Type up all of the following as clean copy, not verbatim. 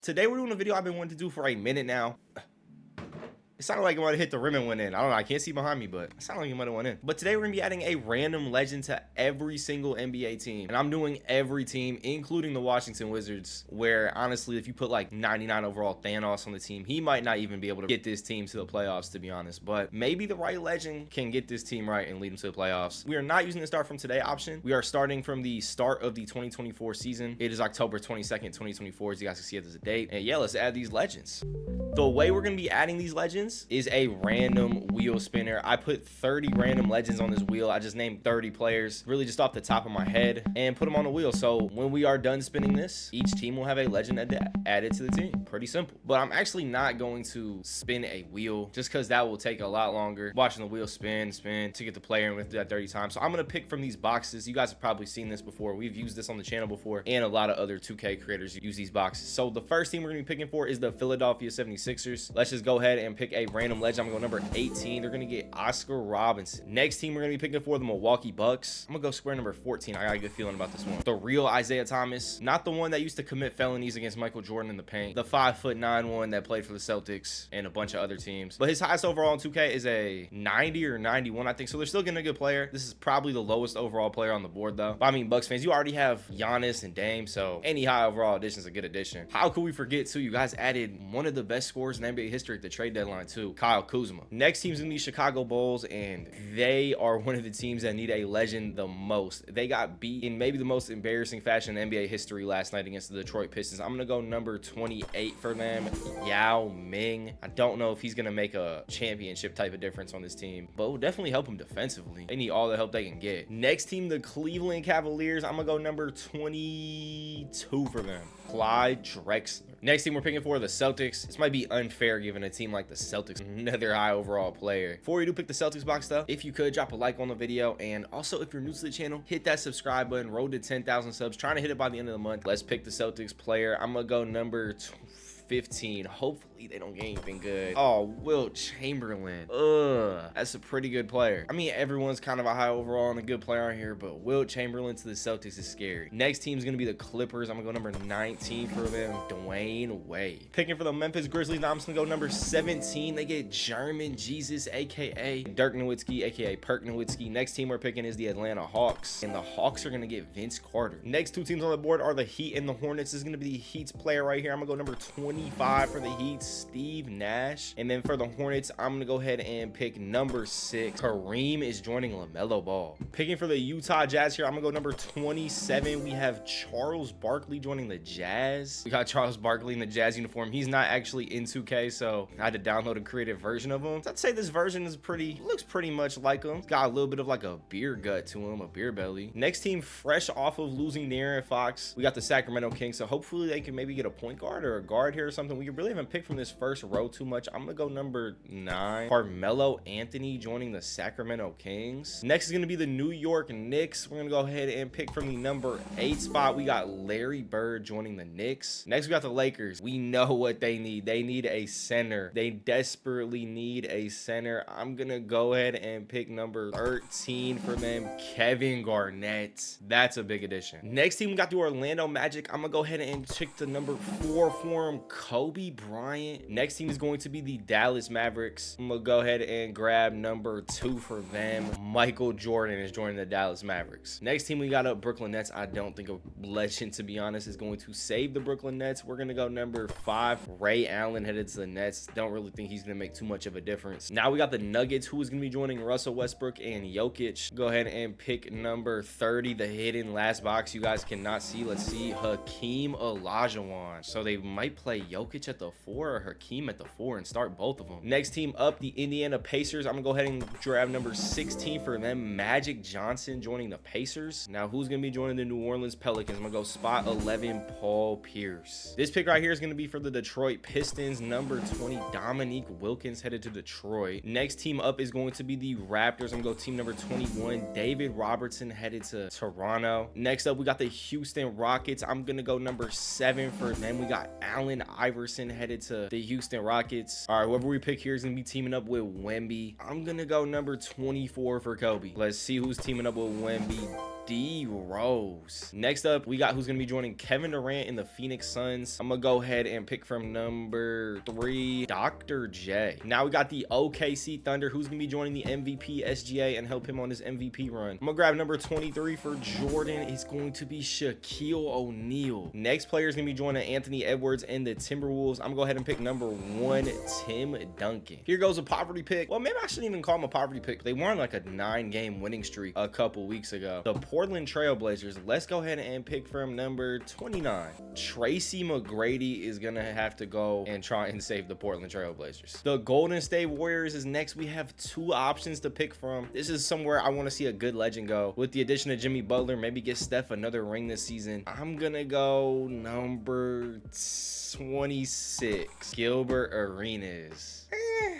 Today we're doing a video I've been wanting to do for a minute now. It sounded like it might have hit the rim and went in. I don't know. I can't see behind me, but it sounded like it might have went in. But today we're going to be adding a random legend to every single NBA team. And I'm doing every team, including the Washington Wizards, where honestly, if you put like 99 overall Thanos on the team, he might not even be able to get this team to the playoffs, to be honest. But maybe the right legend can get this team right and lead them to the playoffs. We are not using the start from today option. We are starting from the start of the 2024 season. It is October 22nd, 2024, as you guys can see it as a date. And yeah, let's add these legends. The way we're going to be adding these legends is a random wheel spinner. I put 30 random legends on this wheel. I just named 30 players, really just off the top of my head, and put them on the wheel. So when we are done spinning this, each team will have a legend added to the team. Pretty simple. But I'm actually not going to spin a wheel just because that will take a lot longer. Watching the wheel spin to get the player in with that 30 times. So I'm going to pick from these boxes. You guys have probably seen this before. We've used this on the channel before, and a lot of other 2K creators use these boxes. So the first team we're going to be picking for is the Philadelphia 76ers. Let's just go ahead and pick a random legend. I'm going to go number 18. They're going to get Oscar Robinson. Next team we're going to be picking for the Milwaukee Bucks. I'm going to go square number 14. I got a good feeling about this one. The real Isaiah Thomas, not the one that used to commit felonies against Michael Jordan in the paint. The 5'9" one that played for the Celtics and a bunch of other teams. But his highest overall in 2K is a 90 or 91, I think. So they're still getting a good player. This is probably the lowest overall player on the board, though. But I mean, Bucks fans, you already have Giannis and Dame, so any high overall addition is a good addition. How could we forget, too? You guys added one of the best scorers in NBA history at the trade deadline, too, Kyle Kuzma. Next team's gonna be Chicago Bulls, and they are one of the teams that need a legend the most. They got beat in maybe the most embarrassing fashion in NBA history last night against the Detroit Pistons. I'm gonna go number 28 for them, Yao Ming. I don't know if he's gonna make a championship type of difference on this team, but it will definitely help them defensively. They need all the help they can get. Next team, the Cleveland Cavaliers. I'm gonna go number 22 for them, Clyde Drexler. Next team we're picking for the Celtics. This might be unfair given a team like the Celtics, another high overall player. Before you do pick the Celtics box though, if you could drop a like on the video, and also if you're new to the channel, hit that subscribe button. Road to 10,000 subs, trying to hit it by the end of the month. Let's pick the Celtics player. I'm gonna go number 15. Hopefully they don't get anything good. Oh, Wilt Chamberlain. That's a pretty good player. I mean, everyone's kind of a high overall and a good player on here, but Wilt Chamberlain to the Celtics is scary. Next team's gonna be the Clippers. I'm gonna go number 19 for them, Dwayne Wade. Picking for the Memphis Grizzlies, now I'm just gonna go number 17. They get German Jesus, aka Dirk Nowitzki, aka Perk Nowitzki. Next team we're picking is the Atlanta Hawks, and the Hawks are gonna get Vince Carter. Next two teams on the board are the Heat and the Hornets. This is gonna be the Heat's player right here. I'm gonna go number 25 for the Heat, Steve Nash. And then for the Hornets, I'm gonna go ahead and pick number 6. Kareem is joining LaMelo Ball. Picking for the Utah Jazz here, I'm gonna go number 27. We have Charles Barkley joining the Jazz. We got Charles Barkley in the Jazz uniform. He's not actually in 2K, so I had to download a creative version of him. So I'd say this version is looks pretty much like him. He's got a little bit of like a beer gut to him, a beer belly. Next team, fresh off of losing De'Aaron Fox, we got the Sacramento Kings. So hopefully they can maybe get a point guard or a guard here or something. We really haven't picked from this first row too much. I'm gonna go number 9, Carmelo Anthony joining the Sacramento Kings. Next is gonna be the New York Knicks. We're gonna go ahead and pick from the number 8 spot. We got Larry Bird joining the Knicks. Next we got the Lakers. We know what they need. They need a center. They desperately need a center. I'm gonna go ahead and pick number 13 for them, Kevin Garnett. That's a big addition. Next team we got the Orlando Magic. I'm gonna go ahead and check the number 4 for him, Kobe Bryant. Next team is going to be the Dallas Mavericks. I'm gonna go ahead and grab number 2 for them, Michael Jordan is joining the Dallas Mavericks. Next team we got up Brooklyn Nets. I don't think a legend, to be honest, is going to save the Brooklyn Nets. We're gonna go number 5, Ray Allen headed to the Nets. Don't really think he's gonna make too much of a difference. Now we got the Nuggets, who is gonna be joining Russell Westbrook and Jokic. Go ahead and pick number 30, the hidden last box you guys cannot see. Let's see, Hakeem Olajuwon. So they might play Jokic at the 4 or Hakeem at the 4 and start both of them. Next team up, the Indiana Pacers. I'm gonna go ahead and grab number 16 for them, Magic Johnson joining the Pacers. Now who's gonna be joining the New Orleans Pelicans? I'm gonna go spot 11, Paul Pierce. This pick right here is gonna be for the Detroit Pistons, number 20, Dominique Wilkins headed to Detroit. Next team up is going to be the Raptors. I'm gonna go team number 21, David Robertson headed to Toronto. Next up we got the Houston Rockets. I'm gonna go number 7 for them. We got Allen Iverson headed to the Houston Rockets. All right, whoever we pick here is gonna be teaming up with Wemby. I'm gonna go number 24 for Kobe. Let's see who's teaming up with Wemby. D Rose. Next up, we got who's gonna be joining Kevin Durant in the Phoenix Suns. I'm gonna go ahead and pick from number 3, Dr. J. Now we got the OKC Thunder, who's gonna be joining the MVP SGA and help him on his MVP run. I'm gonna grab number 23 for Jordan. It's going to be Shaquille O'Neal. Next player is gonna be joining Anthony Edwards and the Timberwolves. I'm gonna go ahead and pick number 1, Tim Duncan. Here goes a poverty pick. Well, maybe I shouldn't even call him a poverty pick. They won like a 9-game winning streak a couple weeks ago. The Portland Trailblazers. Let's go ahead and pick from number 29. Tracy McGrady is gonna have to go and try and save the Portland Trailblazers. The Golden State Warriors is next. We have 2 options to pick from. This is somewhere I want to see a good legend go. With the addition of Jimmy Butler, maybe get Steph another ring this season. I'm gonna go number 26, Gilbert Arenas.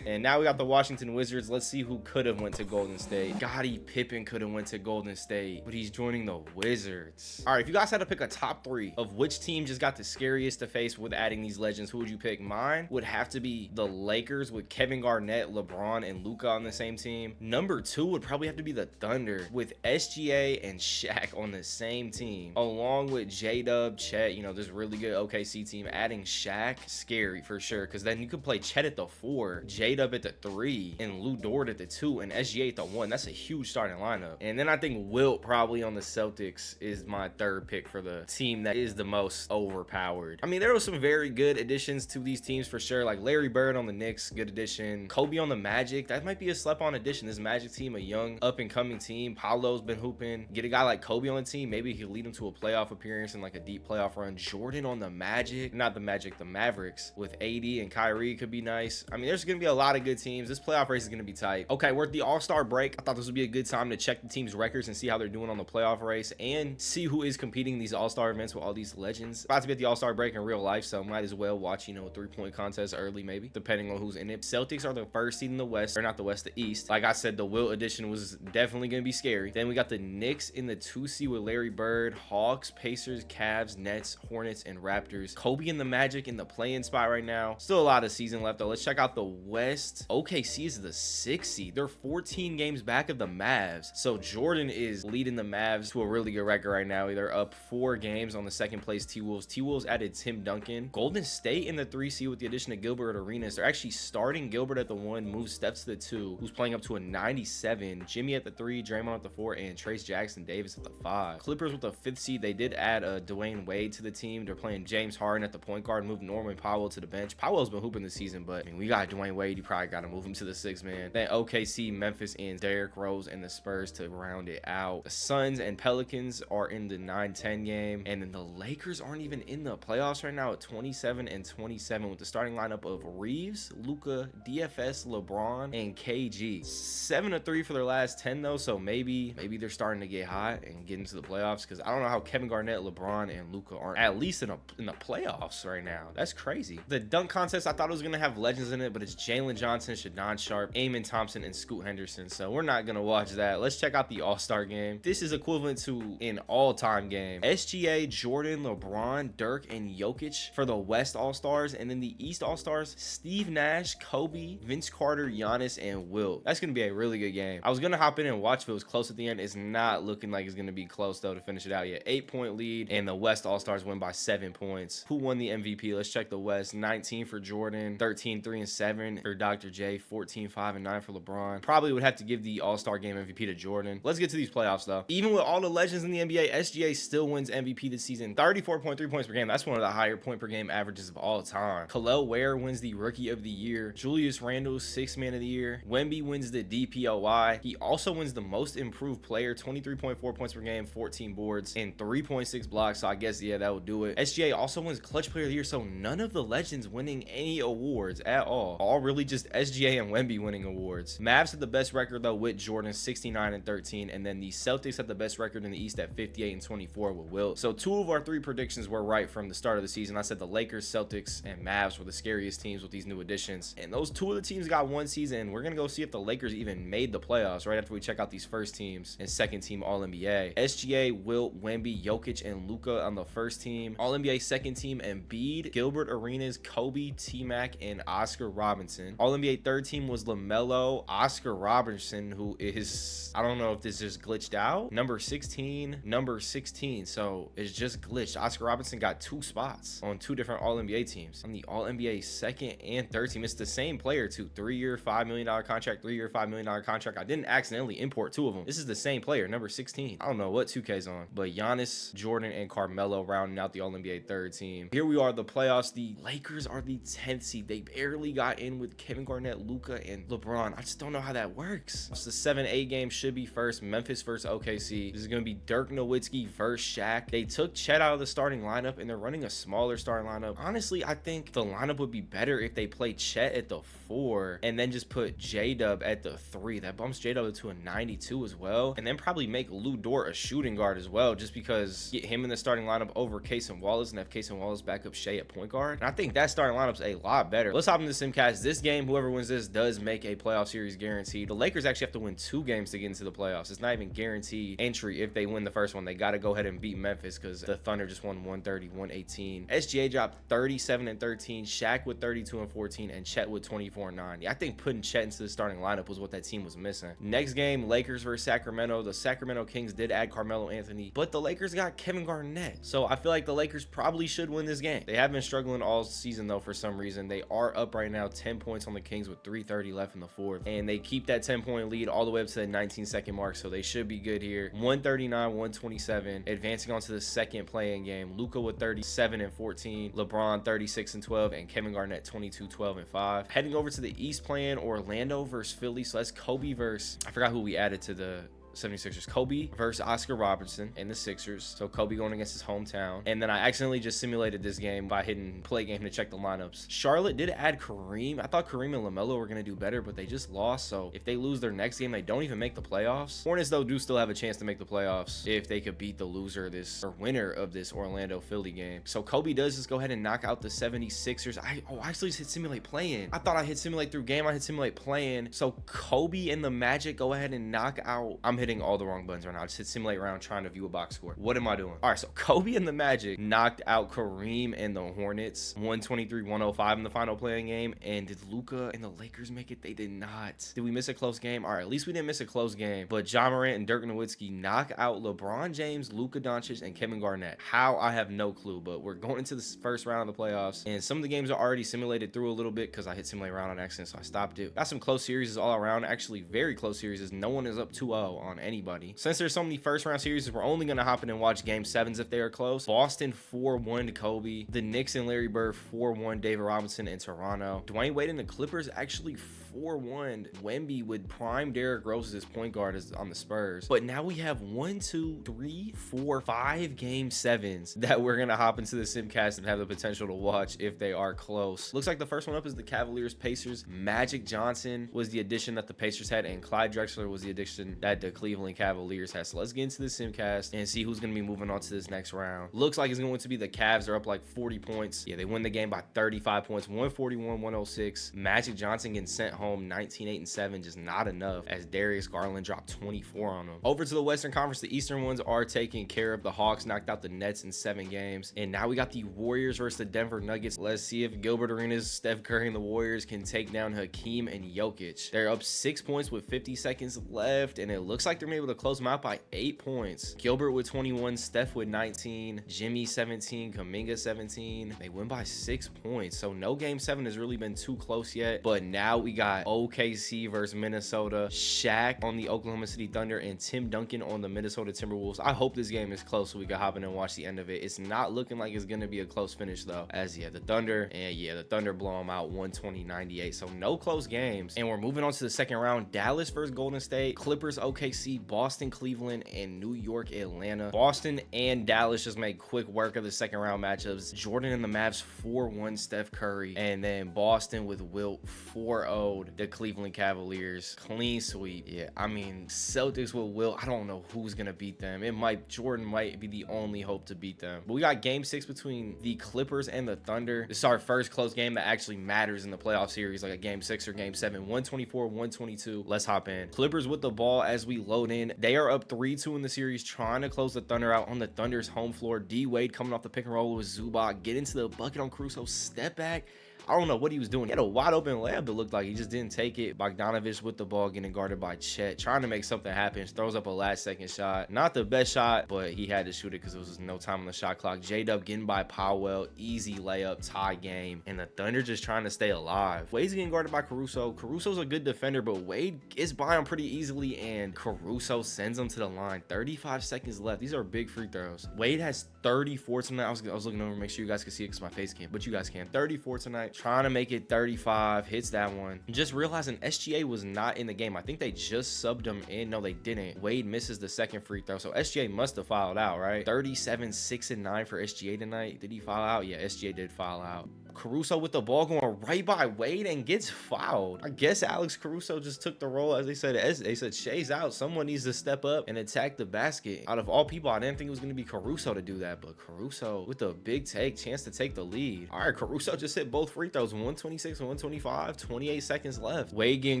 And now we got the Washington Wizards. Let's see who could have went to Golden State. Scottie Pippen could have went to Golden State, but he's joining the Wizards. All right, if you guys had to pick a top 3 of which team just got the scariest to face with adding these legends, who would you pick? Mine would have to be the Lakers with Kevin Garnett, LeBron, and Luka on the same team. Number 2 would probably have to be the Thunder with SGA and Shaq on the same team, along with J-Dub, Chet. You know, this really good OKC team. Adding Shaq, scary for sure, because then you could play Chet at the 4, J-Dub at the 3, and Lou Dort at the 2, and SGA at the 1. That's a huge starting lineup. And then I think Wilt probably on the Celtics is my 3rd pick for the team that is the most overpowered. I mean, there was some very good additions to these teams for sure, like Larry Bird on the Knicks, good addition. Kobe on the Magic, that might be a slept-on addition. This Magic team, a young up-and-coming team. Paolo's been hooping. Get a guy like Kobe on the team, maybe he could lead them to a playoff appearance and like a deep playoff run. Jordan on the Magic, not the Magic, the Mavericks with AD and Kyrie could be nice. I mean, there's gonna be a lot of good teams. This playoff race is gonna be tight. Okay, we're at the All-Star break. I thought this would be a good time to check the team's records and see how they're doing on the playoff race and see who is competing in these All-Star events with all these legends. About to be at the All-Star break in real life, so might as well watch, you know, a 3-point contest early, maybe, depending on who's in it. Celtics are the 1st seed in the West, or not the West, the East. Like I said, the Wilt edition was definitely gonna be scary. Then we got the Knicks in the 2 seed with Larry Bird, Hawks, Pacers, Cavs, Nets, Hornets, and Raptors. Kobe and the Magic in the play-in spot right now. Still a lot of season left though. Let's check out the West. OKC is the 6th seed. They're 14 games back of the Mavs. So Jordan is leading the Mavs to a really good record right now. They're up 4 games on the 2nd place T-Wolves. T-Wolves added Tim Duncan. Golden State in the 3 seed with the addition of Gilbert Arenas. They're actually starting Gilbert at the 1, moves Steph to the 2, who's playing up to a 97. Jimmy at the 3, Draymond at the 4, and Trace Jackson Davis at the 5. Clippers with the 5th seed. They did add Dwayne Wade to the team. They're playing James Harden at the point guard, moved Norman Powell to the bench. Powell's been hooping this season, but I mean, we got Dwayne Wade. You probably got to move him to the 6th man. Then OKC, Memphis, and Derrick Rose and the Spurs to round it out. The Suns and Pelicans are in the 9-10 game, and then the Lakers aren't even in the playoffs right now at 27 and 27 with the starting lineup of Reeves, Luka, DFS, LeBron, and KG. 7-3 for their last 10 though, so maybe they're starting to get hot and get into the playoffs, because I don't know how Kevin Garnett, LeBron, and Luka aren't at least in the playoffs right now. That's crazy. The dunk contest, I thought it was gonna have legends in it, but it's Jalen Johnson, Shadon Sharp, Amon Thompson, and Scoot Henderson, so we're not gonna watch that. Let's check out the All-Star game. This is equivalent to an all-time game. SGA, Jordan, LeBron, Dirk, and Jokic for the West All-Stars, and then the East All-Stars, Steve Nash, Kobe, Vince Carter, Giannis, and Wilt. That's gonna be a really good game. I was gonna hop in and watch if it was close at the end. It's not looking like it's gonna be close though to finish it out yet. 8-point lead, and the West All-Stars win by 7 points. Who won the MVP? Let's check the West. 19 for Jordan, 13, 3, and 7 for Dr. J, 14, 5, and 9 for LeBron. Probably would have to give the All-Star game MVP to Jordan. Let's get to these playoffs though. Even with all the legends in the NBA, SGA still wins MVP this season. 34.3 points per game. That's one of the higher point per game averages of all time. Khalil Ware wins the Rookie of the Year. Julius Randle, 6th man of the year. Wemby wins the DPOY. He also wins the most improved player, 23.4 points per game, 14 boards, and 3.6 blocks. So I guess, yeah, that would do it. SGA also wins Clutch Player of the Year. So none of the legends winning any awards at all really just SGA and Wemby winning awards. Mavs had the best record though with Jordan, 69 and 13, and then the Celtics had the best record in the East at 58 and 24 with Wilt. So 2 of our 3 predictions were right from the start of the season. I said the Lakers, Celtics, and Mavs were the scariest teams with these new additions, and those 2 of the teams got 1 season. We're gonna go see if the Lakers even made the playoffs right after we check out these first teams and second team All-NBA. SGA, Wilt, Wemby, Jokic, and Luka on the first team. All-NBA second team Embiid, Gilbert Arenas, Kobe, T-Mac, and Oscar Robinson. All-NBA third team was LaMelo, Oscar Robertson, who is, I don't know if this just glitched out, number 16, number 16. So it's just glitched. Oscar Robertson got 2 spots on 2 different All-NBA teams. On the All-NBA second and third team, it's the same player too. 3-year, $5 million contract, 3-year, $5 million contract. I didn't accidentally import 2 of them. This is the same player, number 16. I don't know what 2K's on, but Giannis, Jordan, and Carmelo rounding out the All-NBA third team. Here we are, the playoffs. The Lakers are the 10th seed. They barely got in with Kevin Garnett, Luka, and LeBron. I just don't know how that works. It's the 7-8 game should be first. Memphis versus OKC. This is going to be Dirk Nowitzki versus Shaq. They took Chet out of the starting lineup, and they're running a smaller starting lineup. Honestly, I think the lineup would be better if they played Chet at the 4 and then just put J-Dub at the 3. That bumps J-Dub to a 92 as well, and then probably make Lou Dort a shooting guard as well, just because get him in the starting lineup over Case and Wallace and have Case and Wallace back up Shea at point guard. And I think that starting lineup's a lot better. Let's hop into Simcast. This game, whoever wins this does make a playoff series guaranteed. The Lakers actually have to win 2 games to get into the playoffs. It's not even guaranteed entry if they win the first one. They got to go ahead and beat Memphis because the Thunder just won 130-118. SGA dropped 37-13, Shaq with 32-14, and Chet with 24-9. Yeah, I think putting Chet into the starting lineup was what that team was missing. Next game, Lakers versus Sacramento. The Sacramento Kings did add Carmelo Anthony, but the Lakers got Kevin Garnett. So I feel like the Lakers probably should win this game. They have been struggling all season though for some reason. They are up right now 10 points on the Kings with 3:30 left in the fourth, and they keep that 10-point lead all the way up to the 19-second mark, so they should be good here. 139-127, advancing on to the second play-in game. Luka with 37-14, LeBron 36-12, and Kevin Garnett 22-12-5. Heading over to the East play-in, Orlando versus Philly. So that's Kobe versus, I forgot who we added to the 76ers. Kobe versus Oscar Robertson and the Sixers. So Kobe going against his hometown. And then I accidentally just simulated this game by hitting play game to check the lineups. Charlotte did add Kareem. I thought Kareem and LaMelo were going to do better, but they just lost. So if they lose their next game, they don't even make the playoffs. Hornets, though, do still have a chance to make the playoffs if they could beat the loser of this, or winner of this Orlando Philly game. So Kobe does just go ahead and knock out the 76ers. I actually just hit simulate play-in. I thought I hit simulate through game. I hit simulate play-in. So Kobe and the Magic go ahead and knock out. I'm hitting all the wrong buttons right now. I just hit simulate round trying to view a box score. What am I doing? All right, so Kobe and the Magic knocked out Kareem and the Hornets 123-105 in the final playing game. And did Luka and the Lakers make it? They did not. Did we miss a close game? All right, at least we didn't miss a close game. But Ja Morant and Dirk Nowitzki knock out LeBron James, Luka Doncic, and Kevin Garnett. How? I have no clue, but we're going into the first round of the playoffs, and some of the games are already simulated through a little bit because I hit simulate round on accident, so I stopped it. Got some close series all around. Actually, very close series. No one is up 2-0 on anybody. Since there's so many first round series, we're only going to hop in and watch game 7s if they are close. Boston 4-1 to Kobe. The Knicks and Larry Bird 4-1 David Robinson in Toronto. Dwayne Wade and the Clippers actually 4-1 Wemby with prime Derrick Rose as his point guard on the Spurs. But now we have 1, 2, 3, 4, 5 game 7s that we're going to hop into the Simcast and have the potential to watch if they are close. Looks like the first one up is the Cavaliers Pacers. Magic Johnson was the addition that the Pacers had, and Clyde Drexler was the addition that the Cleveland Cavaliers had. So let's get into the Simcast and see who's going to be moving on to this next round. Looks like it's going to be the Cavs. They're up like 40 points. Yeah, they win the game by 35 points, 141-106. Magic Johnson getting sent home 19-8-7, just not enough, as Darius Garland dropped 24 on them. Over to the Western Conference, the Eastern ones are taking care of. The Hawks knocked out the Nets in 7 games, and now we got the Warriors versus the Denver Nuggets. Let's see if Gilbert Arenas, Steph Curry, and the Warriors can take down Hakeem and Jokic. They're up 6 points with 50 seconds left, and it looks like they're able to close them out by 8 points. Gilbert with 21, Steph with 19, Jimmy 17, Kuminga 17. They win by 6 points, so no game 7 has really been too close yet. But now we got OKC versus Minnesota, Shaq on the Oklahoma City Thunder, and Tim Duncan on the Minnesota Timberwolves. I hope this game is close so we can hop in and watch the end of it. It's not looking like it's going to be a close finish though, as the Thunder blow them out 120-98, so no close games. And we're moving on to the second round. Dallas versus Golden State, Clippers OKC, Boston Cleveland, and New York Atlanta. Boston and Dallas just made quick work of the second round matchups. Jordan and the Mavs 4-1 Steph Curry, and then Boston with Wilt 4-0'd the Cleveland Cavaliers. Clean sweep. Yeah, I mean, Celtics with Wilt, I don't know who's gonna beat them. Jordan might be the only hope to beat them. But we got game 6 between the Clippers and the Thunder. This is our first close game that actually matters in the playoff series, like a game 6 or game 7. 124-122. Let's hop in. Clippers with the ball as we load in. They are up 3-2 in the series, trying to close the Thunder out on the Thunder's home floor. D Wade coming off the pick and roll with Zubac, get into the bucket on Caruso, step back. I don't know what he was doing. He had a wide open layup, it looked like. He just didn't take it. Bogdanovich with the ball, getting guarded by Chet, trying to make something happen. Throws up a last second shot. Not the best shot, but he had to shoot it because there was no time on the shot clock. J-Dub getting by Powell. Easy layup, tie game. And the Thunder just trying to stay alive. Wade's getting guarded by Caruso. Caruso's a good defender, but Wade gets by him pretty easily, and Caruso sends him to the line. 35 seconds left. These are big free throws. Wade has 34 tonight. I was looking over to make sure you guys can see it because my face can't, but you guys can. 34 tonight. Trying to make it 35. Hits that one. Just realizing SGA was not in the game. I think they just subbed him in. No, they didn't. Wade misses the second free throw, so SGA must have fouled out, right? 37, 6, and 9 for SGA tonight. Did he foul out? Yeah, SGA did foul out. Caruso with the ball going right by Wade and gets fouled. I guess Alex Caruso just took the role. As they said Shay's out. Someone needs to step up and attack the basket. Out of all people, I didn't think it was going to be Caruso to do that, but Caruso with a big chance to take the lead. All right, Caruso just hit both free throws, 126 and 125, 28 seconds left. Wade getting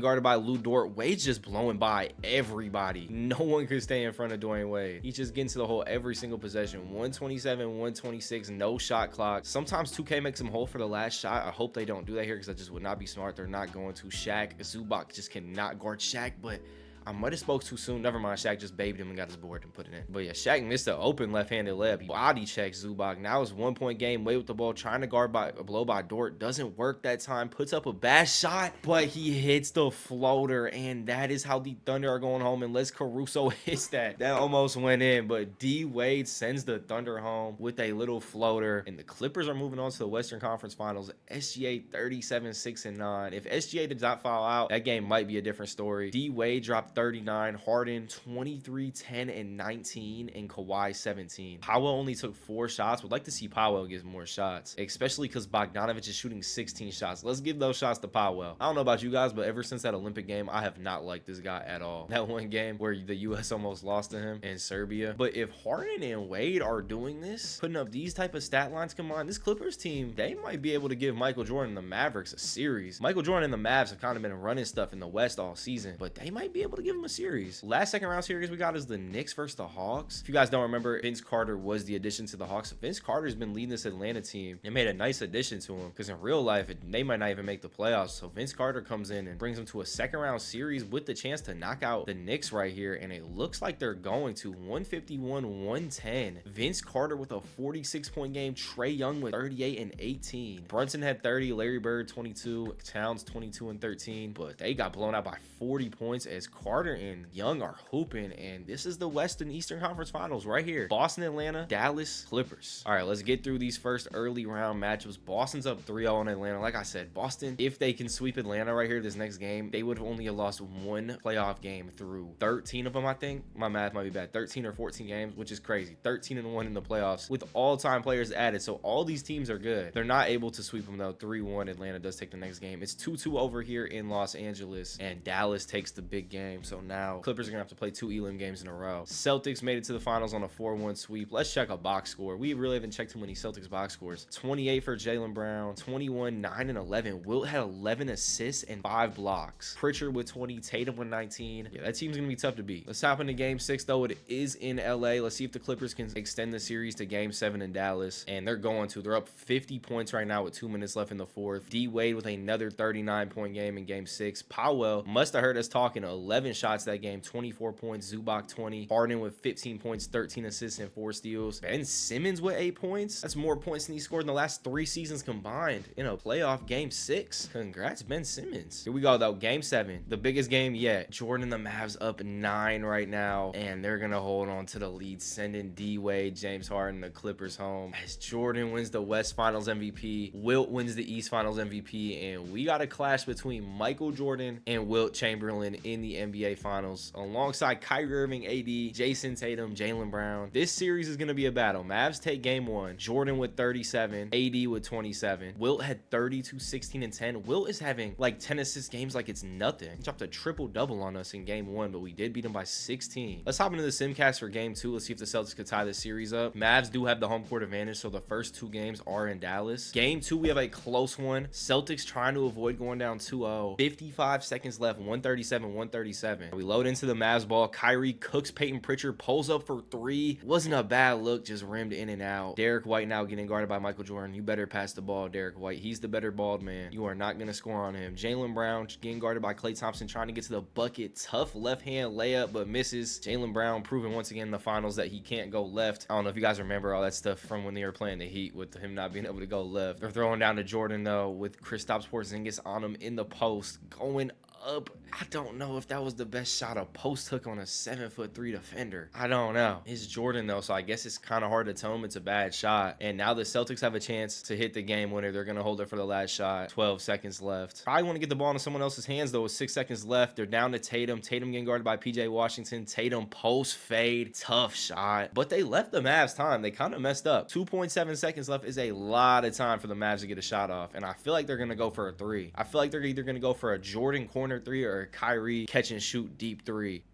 guarded by Lou Dort. Wade's just blowing by everybody. No one could stay in front of Dwayne Wade. He's just getting to the hole every single possession. 127, 126, no shot clock. Sometimes 2K makes him hold for the last shot. I hope they don't do that here because that just would not be smart. They're not going to. Shaq, Zubac just cannot guard Shaq, but I might have spoke too soon. Never mind. Shaq just babied him and got his board and put it in. But yeah, Shaq missed the open left-handed layup. He body checks Zubac. Now it's 1 point game. Wade with the ball, trying to guard by a blow by Dort. Doesn't work that time. Puts up a bad shot, but he hits the floater, and that is how the Thunder are going home. Unless Caruso hits that. That almost went in, but D Wade sends the Thunder home with a little floater, and the Clippers are moving on to the Western Conference Finals. SGA 37, 6, and 9. If SGA did not foul out, that game might be a different story. D Wade dropped 39, Harden 23, 10, and 19, and Kawhi 17. Powell only took 4 shots. Would like to see Powell get more shots, especially because Bogdanovich is shooting 16 shots. Let's give those shots to Powell. I don't know about you guys, but ever since that Olympic game, I have not liked this guy at all. That one game where the U.S. almost lost to him in Serbia. But if Harden and Wade are doing this, putting up these type of stat lines, come on, this Clippers team, they might be able to give Michael Jordan and the Mavericks a series. Michael Jordan and the Mavs have kind of been running stuff in the West all season, but they might be able to give him a series. Last second round series we got is the Knicks versus the Hawks. If you guys don't remember, Vince Carter was the addition to the Hawks. Vince Carter's been leading this Atlanta team and made a nice addition to him because in real life, they might not even make the playoffs. So Vince Carter comes in and brings them to a second round series with the chance to knock out the Knicks right here. And it looks like they're going to 151-110. Vince Carter with a 46-point game. Trae Young with 38 and 18. Brunson had 30. Larry Bird 22. Towns 22 and 13. But they got blown out by 40 points as Carter and Young are hooping, and this is the West and Eastern Conference Finals right here. Boston, Atlanta, Dallas, Clippers. All right, let's get through these first early round matchups. Boston's up 3-0 on Atlanta. Like I said, Boston, if they can sweep Atlanta right here this next game, they would have only lost 1 playoff game through 13 of them, I think. My math might be bad. 13 or 14 games, which is crazy. 13-1 in the playoffs with all-time players added, so all these teams are good. They're not able to sweep them, though. 3-1. Atlanta does take the next game. It's 2-2 over here in Los Angeles, and Dallas takes the big game. So now Clippers are gonna have to play 2 Elam games in a row. Celtics made it to the finals on a 4-1 sweep. Let's check a box score. We really haven't checked too many Celtics box scores. 28 for Jaylen Brown, 21, 9, and 11. Wilt had 11 assists and 5 blocks. Pritchard with 20, Tatum with 19. Yeah, that team's gonna be tough to beat. Let's hop into game 6 though. It is in LA. Let's see if the Clippers can extend the series to game 7 in Dallas, and they're going to. They're up 50 points right now with 2 minutes left in the fourth. D Wade with another 39-point game in game 6. Powell must have heard us talking. 11 shots that game, 24 points. Zubac 20. Harden with 15 points, 13 assists, and 4 steals. Ben Simmons with 8 points. That's more points than he scored in the last 3 seasons combined in a playoff game 6. Congrats, Ben Simmons. Here we go, though. Game 7. The biggest game yet. Jordan and the Mavs up 9 right now, and they're going to hold on to the lead, sending D Wade, James Harden, the Clippers home. As Jordan wins the West Finals MVP, Wilt wins the East Finals MVP, and we got a clash between Michael Jordan and Wilt Chamberlain in the NBA Finals, alongside Kyrie Irving, AD, Jason Tatum, Jaylen Brown. This series is going to be a battle. Mavs take game 1. Jordan with 37, AD with 27. Wilt had 32, 16, and 10. Wilt is having like 10 assist games like it's nothing. He dropped a triple-double on us in game 1, but we did beat him by 16. Let's hop into the Simcast for game 2. Let's see if the Celtics could tie this series up. Mavs do have the home court advantage, so the first 2 games are in Dallas. Game 2, we have a close one. Celtics trying to avoid going down 2-0. 55 seconds left, 137. 7. We load into the Mavs ball. Kyrie cooks Peyton Pritchard, pulls up for 3. Wasn't a bad look, just rimmed in and out. Derek White now getting guarded by Michael Jordan. You better pass the ball, Derek White. He's the better bald man. You are not going to score on him. Jaylen Brown getting guarded by Klay Thompson, trying to get to the bucket. Tough left-hand layup, but misses. Jaylen Brown proving once again in the finals that he can't go left. I don't know if you guys remember all that stuff from when they were playing the Heat with him not being able to go left. They're throwing down to Jordan, though, with Kristaps Porzingis on him in the post, going up. I don't know if that was the best shot, a post hook on a 7'3" defender. I don't know. It's Jordan though, so I guess it's kind of hard to tell him it's a bad shot. And now the Celtics have a chance to hit the game winner. They're gonna hold it for the last shot. 12 seconds left. Probably want to get the ball into someone else's hands though with 6 seconds left. They're down to Tatum. Tatum getting guarded by PJ Washington. Tatum post fade, tough shot, but they left the Mavs time. They kind of messed up. 2.7 seconds left is a lot of time for the Mavs to get a shot off, and I feel like they're gonna go for a 3. I feel like they're either gonna go for a Jordan corner 3 or a Kyrie catch and shoot deep 3.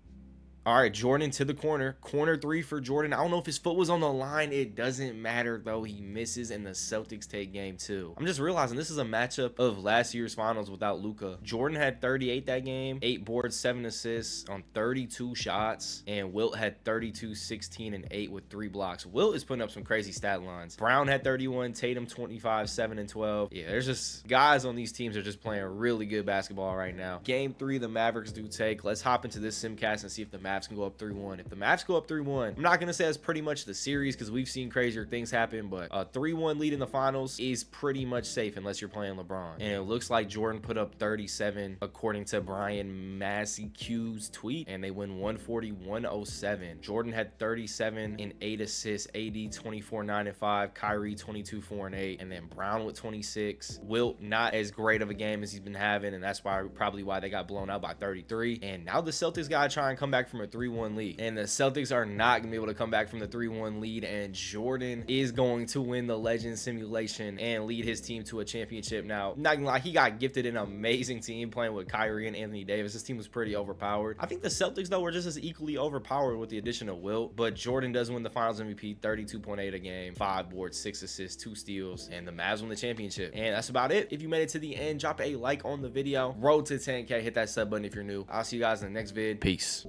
All right, Jordan to the corner. Corner 3 for Jordan. I don't know if his foot was on the line. It doesn't matter, though. He misses, and the Celtics take game 2. I'm just realizing this is a matchup of last year's finals without Luka. Jordan had 38 that game, 8 boards, 7 assists on 32 shots, and Wilt had 32, 16, and 8 with 3 blocks. Wilt is putting up some crazy stat lines. Brown had 31, Tatum 25, 7, and 12. Yeah, there's just guys on these teams are just playing really good basketball right now. Game 3, the Mavericks do take. Let's hop into this simcast and see if the Mavs can go up 3-1. If the Mavs go up 3-1, I'm not going to say that's pretty much the series because we've seen crazier things happen, but a 3-1 lead in the finals is pretty much safe unless you're playing LeBron. And it looks like Jordan put up 37 according to Brian Massey Q's tweet, and they win 140-107. Jordan had 37 and 8 assists, AD 24, 9, and 5, Kyrie 22, 4, and 8, and then Brown with 26. Wilt not as great of a game as he's been having, and that's probably why they got blown out by 33. And now the Celtics got to try and come back from a 3-1 lead, and the Celtics are not gonna be able to come back from the 3-1 lead, and Jordan is going to win the legend simulation and lead his team to a championship. Now, not gonna lie, he got gifted an amazing team playing with Kyrie and Anthony Davis. This team was pretty overpowered. I think the Celtics though were just as equally overpowered with the addition of Wilt, but Jordan does win the finals MVP, 32.8 a game, 5 boards, 6 assists, 2 steals, and the Mavs win the championship. And that's about it. If you made it to the end, drop a like on the video. Road to 10K, hit that sub button if you're new. I'll see you guys in the next vid. Peace.